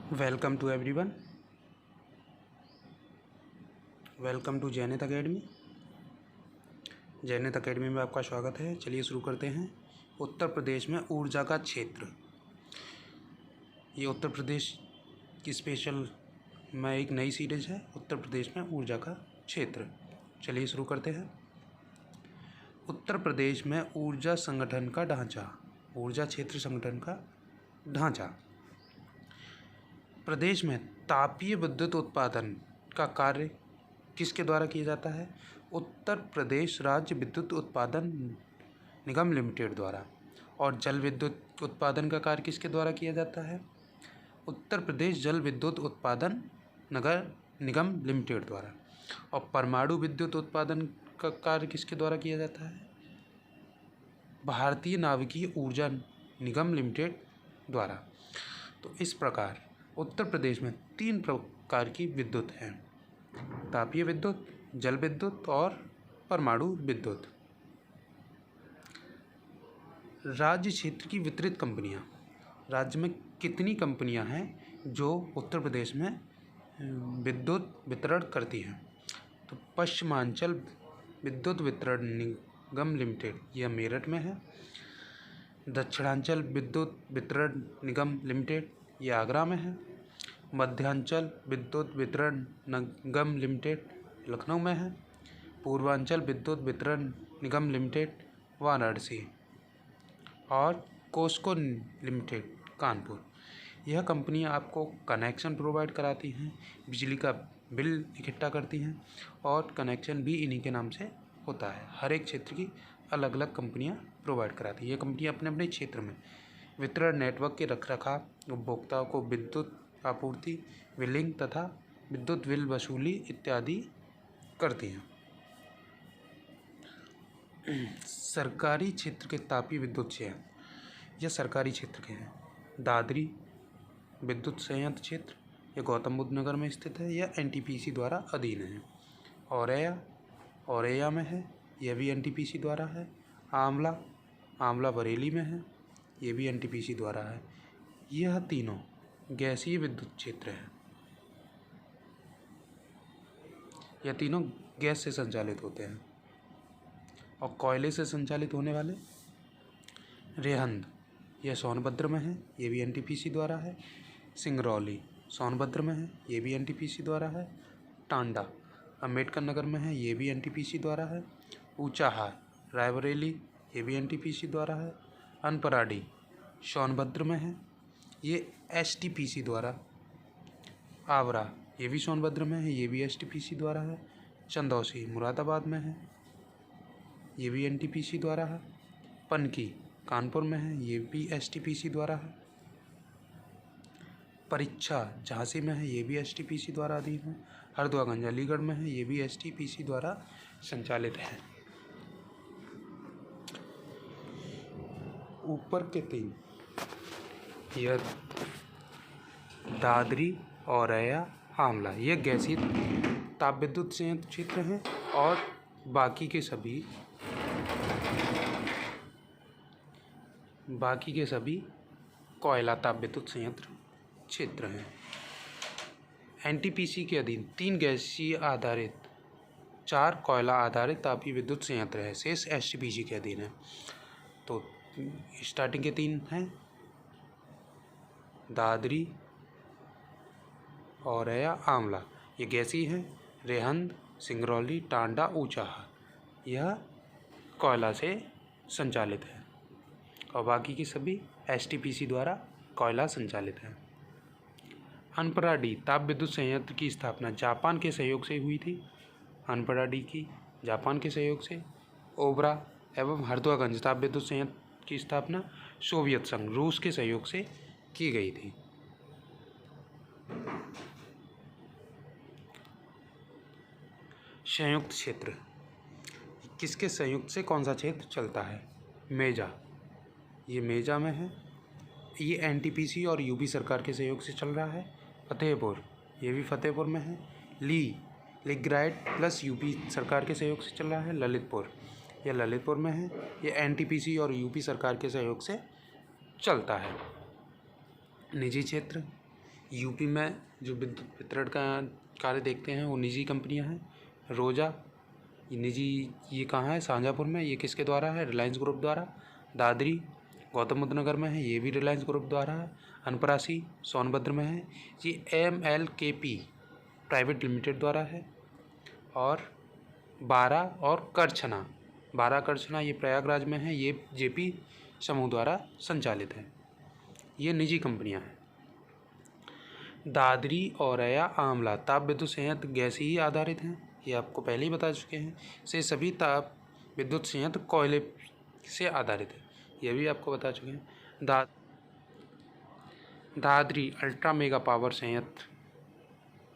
Welcome to everyone. Welcome to Jainit academy. Jainit academy में आपका स्वागत है। चलिए शुरू करते हैं। उत्तर प्रदेश में ऊर्जा का क्षेत्र। ये उत्तर प्रदेश की स्पेशल में एक नई सीरीज है, उत्तर प्रदेश में ऊर्जा का क्षेत्र। चलिए शुरू करते हैं। उत्तर प्रदेश में ऊर्जा संगठन का ढांचा। ऊर्जा क्षेत्र संगठन का ढांचा। प्रदेश में तापीय विद्युत उत्पादन का कार्य किसके द्वारा किया जाता है? उत्तर प्रदेश राज्य विद्युत उत्पादन निगम लिमिटेड द्वारा। और जल विद्युत उत्पादन का कार्य किसके द्वारा किया जाता है? उत्तर प्रदेश जल विद्युत उत्पादन नगर निगम लिमिटेड द्वारा। और परमाणु विद्युत उत्पादन का कार्य किसके द्वारा किया जाता है? भारतीय नाभिकीय ऊर्जा निगम लिमिटेड द्वारा। तो इस प्रकार उत्तर प्रदेश में 3 प्रकार की विद्युत हैं: तापीय विद्युत, जल विद्युत और परमाणु विद्युत। राज्य क्षेत्र की वितरित कंपनियां। राज्य में कितनी कंपनियां हैं जो उत्तर प्रदेश में विद्युत वितरण करती हैं? तो पश्चिमांचल विद्युत वितरण निगम लिमिटेड, यह मेरठ में है। दक्षिणांचल विद्युत वितरण निगम लिमिटेड, ये आगरा में है। मध्यांचल विद्युत वितरण निगम लिमिटेड लखनऊ में है। पूर्वांचल विद्युत वितरण निगम लिमिटेड वाराणसी। और कोस्को लिमिटेड कानपुर। यह कंपनियां आपको कनेक्शन प्रोवाइड कराती हैं, बिजली का बिल इकट्ठा करती हैं और कनेक्शन भी इन्हीं के नाम से होता है। हर एक क्षेत्र की अलग अलग कंपनियां प्रोवाइड कराती हैं। ये कंपनियां अपने अपने क्षेत्र में वितरण नेटवर्क के रखरखाव, उपभोक्ताओं को विद्युत आपूर्ति, बिलिंग तथा विद्युत बिल वसूली इत्यादि करती हैं। सरकारी क्षेत्र के तापीय विद्युत संयंत्र, यह सरकारी क्षेत्र के हैं। दादरी विद्युत संयंत्र क्षेत्र, यह गौतम बुद्ध नगर में स्थित है। यह एनटीपीसी द्वारा अधीन है। औरैया में है, यह भी एनटीपीसी द्वारा है। आमला बरेली में है, ये भी एनटीपीसी द्वारा है। यह तीनों गैसीय विद्युत क्षेत्र हैं। यह तीनों गैस से संचालित होते हैं। और कोयले से संचालित होने वाले रेहंद, यह सोनभद्र में है, ये भी एनटीपीसी द्वारा है। सिंगरौली सोनभद्र में है, ये भी एनटीपीसी द्वारा है। टांडा अम्बेडकर नगर में है, ये भी एनटीपीसी द्वारा है। ऊंचाहार रायबरेली, ये भी एनटीपीसी द्वारा है। अनपराडी सोनभद्र में है, ये एसटीपीसी द्वारा। आवरा, ये भी सोनभद्र में है, ये भी एसटीपीसी द्वारा है। चंदौसी मुरादाबाद में है, ये भी एनटीपीसी द्वारा है। पनकी कानपुर में है, ये भी एसटीपीसी द्वारा है। परीक्षा झांसी में है, ये भी एसटीपीसी द्वारा अधीन है। हरदुआगंज अलीगढ़ में है, ये भी एसटीपीसी द्वारा संचालित है। ऊपर के 3, यह दादरी, औरैया, आमला, यह गैसीय ताप विद्युत संयंत्र क्षेत्र हैं। और बाकी के सभी कोयला ताप विद्युत संयंत्र क्षेत्र हैं। एनटीपीसी के अधीन 3 गैसीय आधारित, 4 कोयला आधारित तापीय विद्युत संयंत्र है। शेष एसटीपीसी के अधीन है। तो स्टार्टिंग के 3 हैं दादरी, औरैया, आमला, ये गैसीय हैं। रेहंद, सिंगरौली, टांडा, ऊंचाहार, यह कोयला से संचालित है। और बाकी की सभी एसटीपीसी द्वारा कोयला संचालित है। अनपराडी ताप विद्युत संयंत्र की स्थापना जापान के सहयोग से हुई थी। अनपराडी की जापान के सहयोग से। ओबरा एवं हरदुआगंज ताप विद्युत संयंत्र की स्थापना सोवियत संघ रूस के सहयोग से की गई थी। संयुक्त क्षेत्र, किसके संयुक्त से कौन सा क्षेत्र चलता है? मेजा, ये मेजा में है, ये एनटीपीसी और यूपी सरकार के सहयोग से चल रहा है। फतेहपुर, ये भी फतेहपुर में है। लिग्राइट प्लस यूपी सरकार के सहयोग से चल रहा है। ललितपुर, यह ललितपुर में है, ये एनटीपीसी और यूपी सरकार के सहयोग से चलता है। निजी क्षेत्र, यूपी में जो विद्युत वितरण का कार्य देखते हैं वो निजी कंपनियां हैं। रोजा ये निजी, ये कहाँ है? शाहजहाँपुर में। ये किसके द्वारा है? रिलायंस ग्रुप द्वारा। दादरी गौतम बुद्ध नगर में है, ये भी रिलायंस ग्रुप द्वारा है। अनपरासी सोनभद्र में है, ये MLKP प्राइवेट लिमिटेड द्वारा है। और बारा और करछना, बारा करछना ये प्रयागराज में है, ये JP समूह द्वारा संचालित है। ये निजी कंपनियां हैं। दादरी औरैया आंवला ताप विद्युत संयंत्र गैसीय आधारित हैं, ये आपको पहले ही बता चुके हैं। से सभी ताप विद्युत संयंत्र कोयले से आधारित है, ये भी आपको बता चुके हैं। दादरी अल्ट्रा मेगा पावर संयंत्र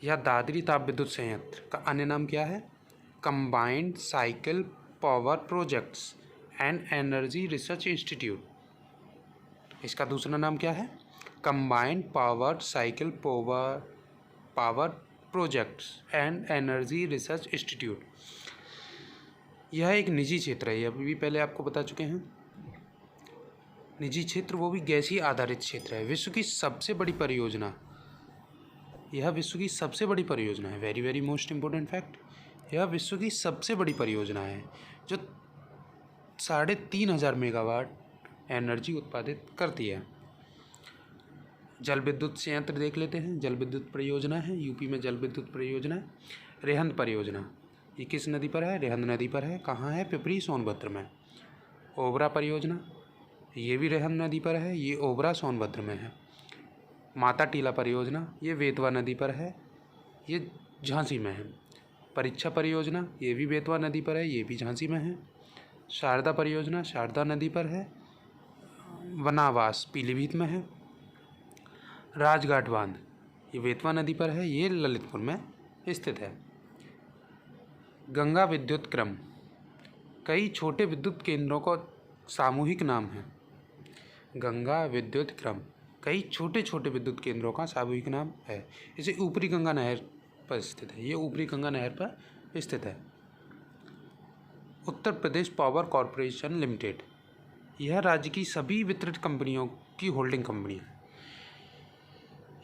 या दादरी ताप विद्युत संयंत्र का अन्य नाम क्या है? Combined cycle power projects and energy research institute. इसका दूसरा नाम क्या है? Combined power cycle power projects and energy research institute. यह एक निजी क्षेत्र है, ये अभी भी पहले आपको बता चुके हैं। निजी क्षेत्र, वो भी गैसीय आधारित क्षेत्र है। विश्व की सबसे बड़ी परियोजना, यह विश्व की सबसे बड़ी परियोजना है। Very very most important fact, यह विश्व की सबसे बड़ी परियोजना है जो 3,500 मेगावाट एनर्जी उत्पादित करती है। जल विद्युत संयंत्र देख लेते हैं। जल विद्युत परियोजना है, यूपी में जल विद्युत परियोजना है। रेहंद परियोजना, ये किस नदी पर है? रेहंद नदी पर है। कहाँ है? पिपरी सोनभद्र में। ओबरा परियोजना, ये भी रेहंद नदी पर है, ये ओबरा सोनभद्र में है। माता टीला परियोजना, ये बेतवा नदी पर है, ये झांसी में है। परीक्षा परियोजना, ये भी बेतवा नदी पर है, ये भी झांसी में है। शारदा परियोजना शारदा नदी पर है, वनावास पीलीभीत में है। राजघाट बांध, ये बेतवा नदी पर है, ये ललितपुर में स्थित है। गंगा विद्युत क्रम, कई छोटे विद्युत केंद्रों का सामूहिक नाम है। गंगा विद्युत क्रम कई छोटे छोटे विद्युत केंद्रों का सामूहिक नाम है। इसे ऊपरी गंगा नहर पर स्थित है, ये ऊपरी गंगा नहर पर स्थित है। Uttar Pradesh power corporation limited, यह राज्य की सभी वितरित कंपनियों की होल्डिंग कंपनी है।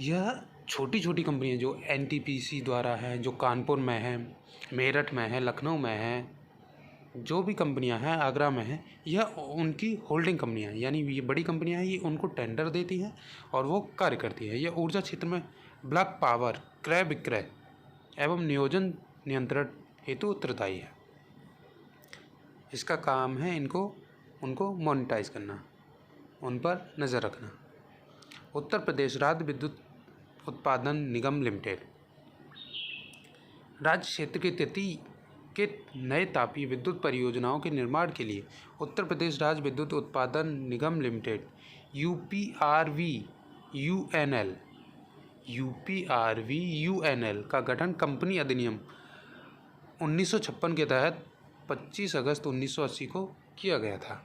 यह छोटी छोटी कंपनियां जो NTPC द्वारा हैं, जो कानपुर में है, मेरठ में है, लखनऊ में है, जो भी कंपनियां हैं, आगरा में हैं, यह उनकी होल्डिंग कंपनियां हैं। यानी ये बड़ी कंपनियां हैं, ये उनको टेंडर देती हैं और वो कार्य करती हैं। यह ऊर्जा क्षेत्र में ब्लॉक पावर क्रय विक्रय एवं नियोजन नियंत्रण हेतु उत्तरदायी है। इसका काम है उनको मोनिटाइज करना, उन पर नज़र रखना। उत्तर प्रदेश राज्य विद्युत उत्पादन निगम लिमिटेड, राज्य क्षेत्र के 33 के नए तापीय विद्युत परियोजनाओं के निर्माण के लिए उत्तर प्रदेश राज्य विद्युत उत्पादन निगम लिमिटेड UPRVUNL का गठन कंपनी अधिनियम 1956 के तहत 25 अगस्त 1980 को किया गया था।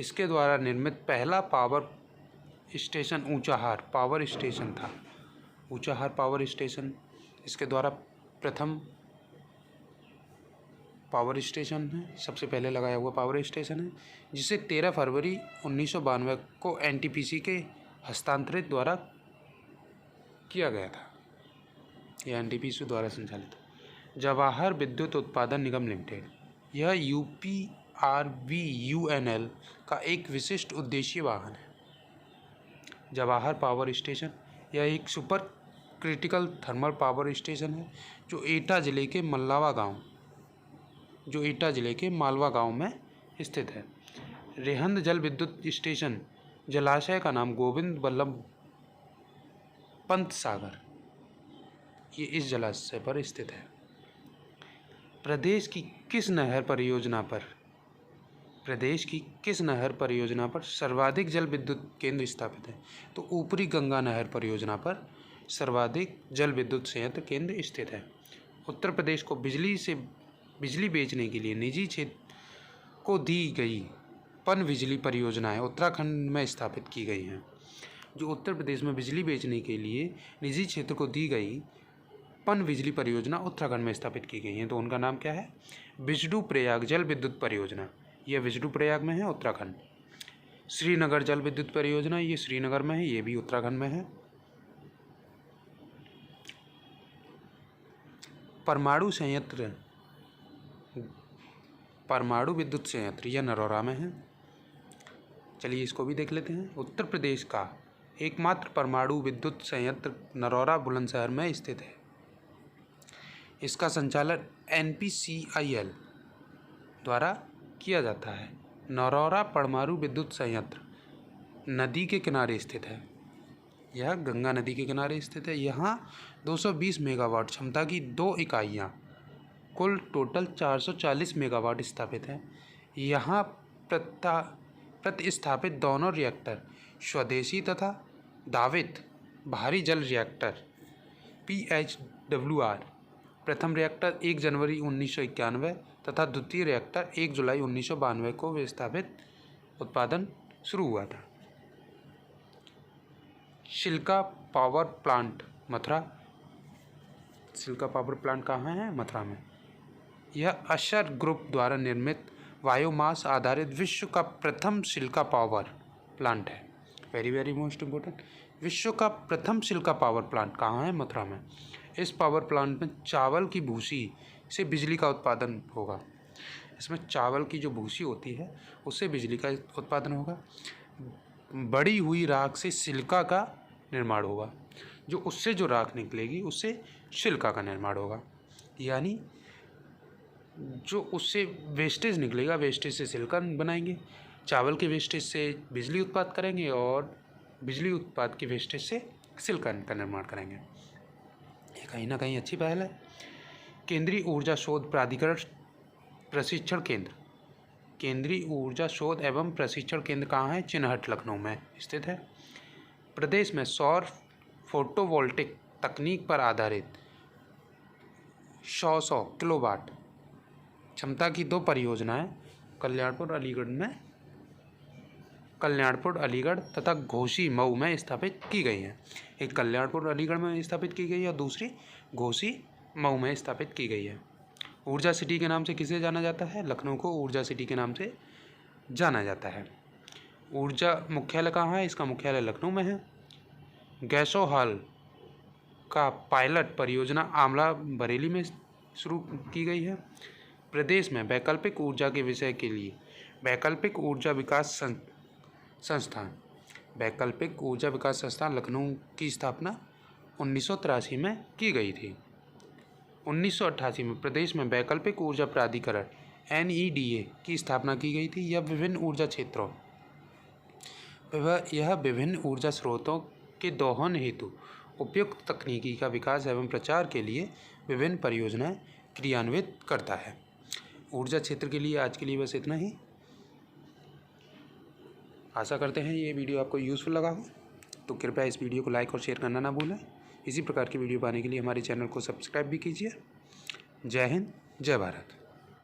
इसके द्वारा निर्मित पहला power station Unchahar power station था। ऊंचाहार पावर स्टेशन इसके द्वारा प्रथम पावर स्टेशन है, सबसे पहले लगाया हुआ पावर स्टेशन है, जिसे 13 फरवरी 1992 को NTPC के हस्तांतरित द्वारा किया गया था। यह NTPC द्वारा संचालित है। जवाहर विद्युत उत्पादन निगम लिमिटेड, यह UPRVUNL का एक विशिष्ट उद्देश्य वाहन है। जवाहर पावर स्टेशन, यह एक super critical thermal power station है जो एटा जिले के मालवा गांव में स्थित है। रेहंद जल विद्युत स्टेशन, जलाशय का नाम गोविंद वल्लभ पंत सागर, ये इस जलाशय पर स्थित है। प्रदेश की किस नहर परियोजना पर सर्वाधिक जल विद्युत केंद्र स्थापित है? तो ऊपरी गंगा नहर परियोजना पर सर्वाधिक जल विद्युत संयंत्र केंद्र स्थित है। उत्तर प्रदेश को बिजली बेचने के लिए निजी क्षेत्र को दी गई पन बिजली परियोजनाएं उत्तराखंड में स्थापित की गई हैं। जो उत्तर प्रदेश में बिजली बेचने के लिए निजी क्षेत्र को दी गई पन बिजली परियोजना उत्तराखंड में स्थापित की गई हैं, तो उनका नाम क्या है? विष्णु प्रयाग जल विद्युत परियोजना, यह विष्णु प्रयाग में है, उत्तराखंड। श्रीनगर जल विद्युत परियोजना, ये श्रीनगर में है, ये भी उत्तराखंड में है। परमाणु विद्युत संयंत्र यह नरोरा में है। चलिए इसको भी देख लेते हैं। उत्तर प्रदेश का एकमात्र परमाणु विद्युत संयंत्र नरोरा बुलंदशहर में स्थित है। इसका संचालन NPCIL द्वारा किया जाता है। नरोरा परमाणु विद्युत संयंत्र नदी के किनारे स्थित है। यह गंगा नदी के किनारे स्थित है। यहाँ 220 मेगावाट क्षमता की 2 इकाइयाँ, कुल टोटल 440 मेगावाट स्थापित हैं। यहाँ प्रतिस्थापित दोनों रिएक्टर स्वदेशी तथा दावित भारी जल रिएक्टर PHWR, प्रथम रिएक्टर 1 जनवरी 1991 तथा द्वितीय रिएक्टर 1 जुलाई 1992 को विस्थापित उत्पादन शुरू हुआ था। Chilka power plant Mathura. Chilka power plant कहाँ है? मथुरा में। यह अशर ग्रुप द्वारा निर्मित बायोमास आधारित विश्व का प्रथम चिल्का पावर प्लांट है। वेरी वेरी मोस्ट इम्पोर्टेंट, विश्व का प्रथम चिल्का पावर प्लांट कहाँ है? मथुरा में। इस पावर प्लांट में चावल की भूसी से बिजली का उत्पादन होगा। इसमें चावल की जो भूसी होती है उससे बिजली का उत्पादन होगा। बड़ी हुई राख से सिल्का का निर्माण होगा। जो उससे जो राख निकलेगी उससे सिल्का का निर्माण होगा। यानी जो उससे वेस्टेज निकलेगा, वेस्टेज से सिल्का बनाएंगे। चावल के वेस्टेज से बिजली उत्पाद करेंगे और बिजली उत्पाद के वेस्टेज से सिल्का का निर्माण करेंगे। ये कहीं ना कहीं अच्छी पहल है। केंद्रीय ऊर्जा शोध प्राधिकरण प्रशिक्षण केंद्र, केंद्रीय ऊर्जा शोध एवं प्रशिक्षण केंद्र कहाँ है? चिनहट, लखनऊ में स्थित है। प्रदेश में सौर फोटोवोल्टिक तकनीक पर आधारित 100 किलोवाट क्षमता की 2 परियोजनाएं कल्याणपुर अलीगढ़ तथा घोसी मऊ में स्थापित की गई हैं। एक कल्याणपुर अलीगढ़ में स्थापित की गई है और दूसरी घोसी मऊ में स्थापित की गई है। ऊर्जा सिटी के नाम से किसे जाना जाता है? लखनऊ को ऊर्जा सिटी के नाम से जाना जाता है। ऊर्जा मुख्यालय कहाँ है? इसका मुख्यालय लखनऊ में है। गैसो हॉल का पायलट परियोजना आमला बरेली में शुरू की गई है। प्रदेश में वैकल्पिक ऊर्जा के विषय के लिए वैकल्पिक ऊर्जा विकास संस्थान लखनऊ की स्थापना 1983 में की गई थी। 1988 में प्रदेश में वैकल्पिक ऊर्जा प्राधिकरण NEDA की स्थापना की गई थी। यह विभिन्न ऊर्जा स्रोतों के दोहन हेतु उपयुक्त तकनीकी का विकास एवं प्रचार के लिए विभिन्न परियोजनाएं क्रियान्वित करता है। ऊर्जा क्षेत्र के लिए आज के लिए बस इतना ही। आशा करते हैं ये वीडियो आपको यूज़फुल लगा हो, तो कृपया इस वीडियो को लाइक और शेयर करना ना भूलें। इसी प्रकार की वीडियो पाने के लिए हमारे चैनल को सब्सक्राइब भी कीजिए। जय हिंद, जय भारत।